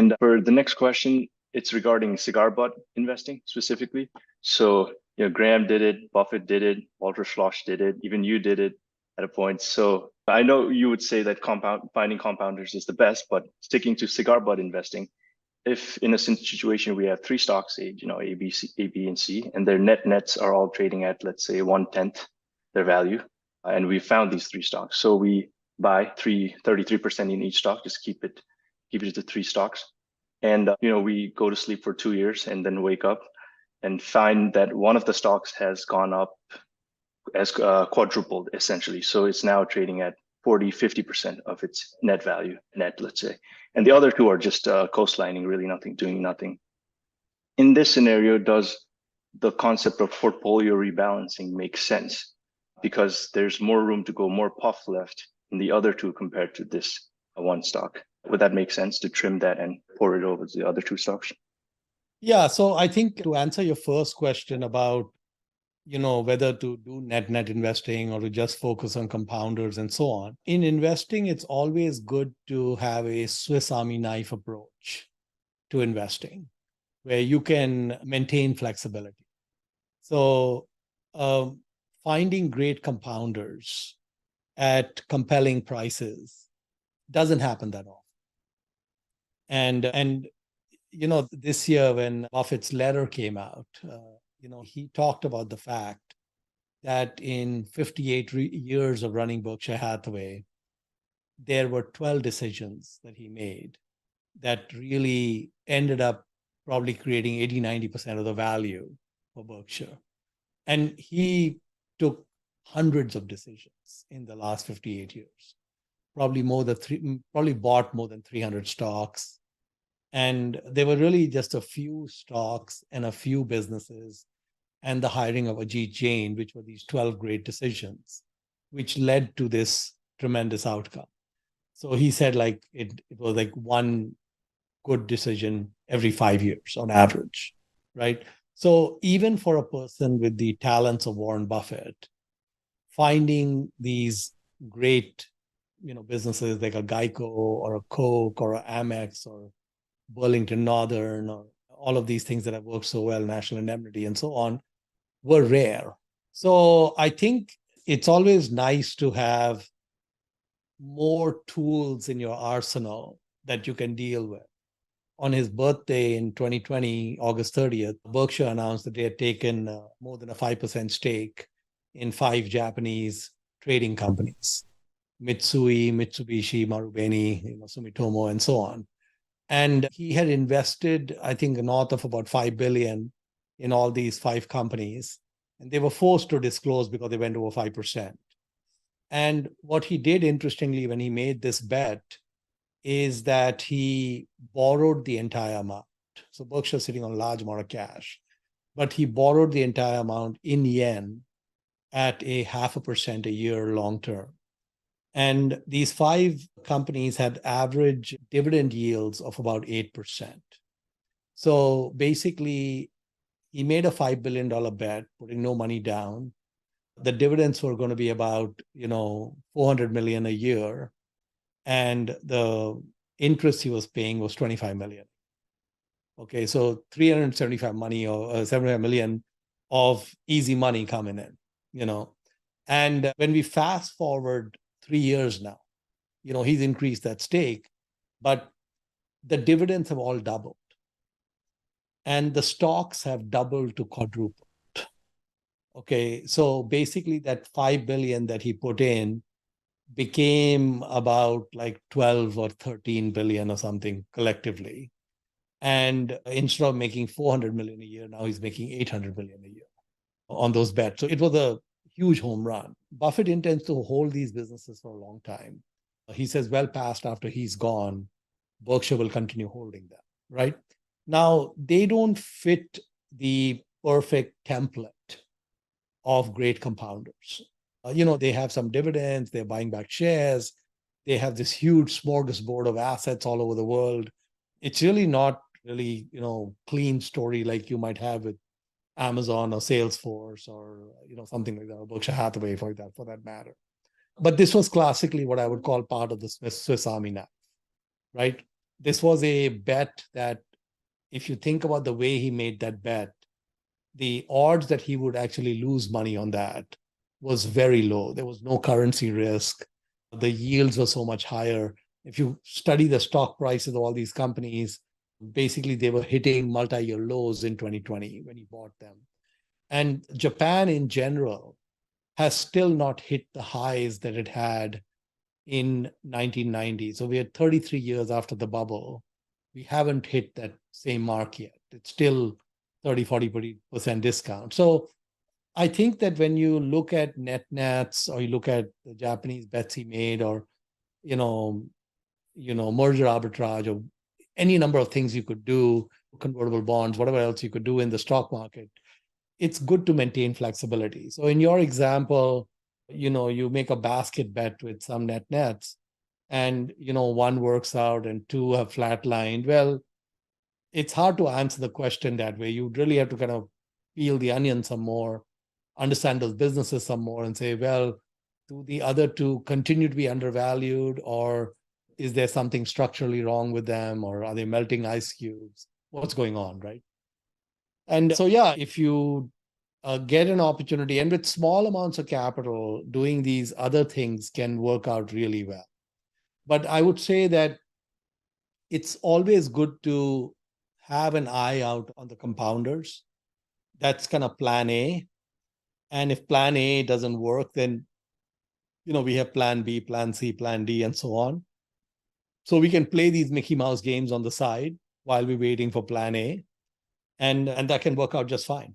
And for the next question, it's regarding cigar butt investing specifically. So, Graham did it, Buffett did it, Walter Schloss did it, even you did it at a point. So I know you would say that finding compounders is the best, but sticking to cigar butt investing, if in a situation we have three stocks, A, B, and C, and their nets are all trading at, let's say, 1/10 their value, and we found these three stocks. So we buy 33% in each stock, just keep it to three stocks. And, we go to sleep for 2 years and then wake up and find that one of the stocks has gone up as quadrupled essentially. So it's now trading at 40-50% of its net value, let's say. And the other two are just coastlining, really doing nothing. In this scenario, does the concept of portfolio rebalancing make sense? Because there's more room to go, more puff left in the other two compared to this one stock. Would that make sense to trim that and pour it over to the other two stocks? Yeah, so I think to answer your first question about whether to do net investing or to just focus on compounders and so on. In investing, it's always good to have a Swiss-Army-knife approach to investing, where you can maintain flexibility. So finding great compounders at compelling prices doesn't happen that often. And this year when Buffett's letter came out, he talked about the fact that in 58 years of running Berkshire Hathaway, there were 12 decisions that he made that really ended up probably creating 80-90% of the value for Berkshire. And he took hundreds of decisions in the last 58 years, probably bought more than 300 stocks. And there were really just a few stocks and a few businesses and the hiring of Ajit Jain, which were these 12 great decisions, which led to this tremendous outcome. So he said it was like one good decision every 5 years on average, right? So even for a person with the talents of Warren Buffett, finding these great, businesses like a Geico or a Coke or a Amex or Burlington Northern or all of these things that have worked so well, National Indemnity and so on, were rare. So I think it's always nice to have more tools in your arsenal that you can deal with. On his birthday in 2020, August 30th, Berkshire announced that they had taken more than a 5% stake in 5 Japanese trading companies, Mitsui, Mitsubishi, Marubeni, Sumitomo, and so on. And he had invested, I think, north of about $5 billion in all these 5 companies. And they were forced to disclose because they went over 5%. And what he did, interestingly, when he made this bet, is that he borrowed the entire amount. So Berkshire is sitting on a large amount of cash, but he borrowed the entire amount in yen at a 0.5% a year long term. And these 5 companies had average dividend yields of about 8%. So basically, he made a $5 billion bet, putting no money down. The dividends were going to be about, $400 million a year. And the interest he was paying was $25 million. Okay, so 75 million of easy money coming in, And when we fast forward 3 years now, he's increased that stake, but the dividends have all doubled. And the stocks have doubled to quadrupled. Okay, so basically that 5 billion that he put in became about like 12 or 13 billion or something collectively. And instead of making 400 million a year, now he's making 800 million a year on those bets. So it was a huge home run. Buffett intends to hold these businesses for a long time. He says well past after he's gone, Berkshire will continue holding them, right? Now, they don't fit the perfect template of great compounders. They have some dividends, they're buying back shares, they have this huge smorgasbord of assets all over the world. It's really not really, clean story like you might have with Amazon or Salesforce or, something like that, or Berkshire Hathaway for that matter. But this was classically what I would call part of the Swiss Army knife, right? this was a bet that, if you think about the way he made that bet, the odds that he would actually lose money on that was very low. There was no currency risk. The yields were so much higher. If you study the stock prices of all these companies, basically they were hitting multi-year lows in 2020 when he bought them. And Japan in general has still not hit the highs that it had in 1990. So we are 33 years after the bubble. We haven't hit that same mark yet. It's still 30, 40% discount. So I think that when you look at NetNets, or you look at the Japanese bets he made, or, merger arbitrage, or any number of things you could do, convertible bonds, whatever else you could do in the stock market, it's good to maintain flexibility. So in your example, you make a basket bet with some NetNets, and, one works out and two have flatlined. Well, it's hard to answer the question that way. You really have to kind of peel the onion some more, understand those businesses some more, and say, well, do the other two continue to be undervalued, or is there something structurally wrong with them, or are they melting ice cubes? What's going on, right? And so, yeah, if you get an opportunity, and with small amounts of capital, doing these other things can work out really well. But I would say that it's always good to have an eye out on the compounders. That's kind of plan A. And if plan A doesn't work, then, we have plan B, plan C, plan D, and so on. So we can play these Mickey Mouse games on the side while we're waiting for plan A. And that can work out just fine.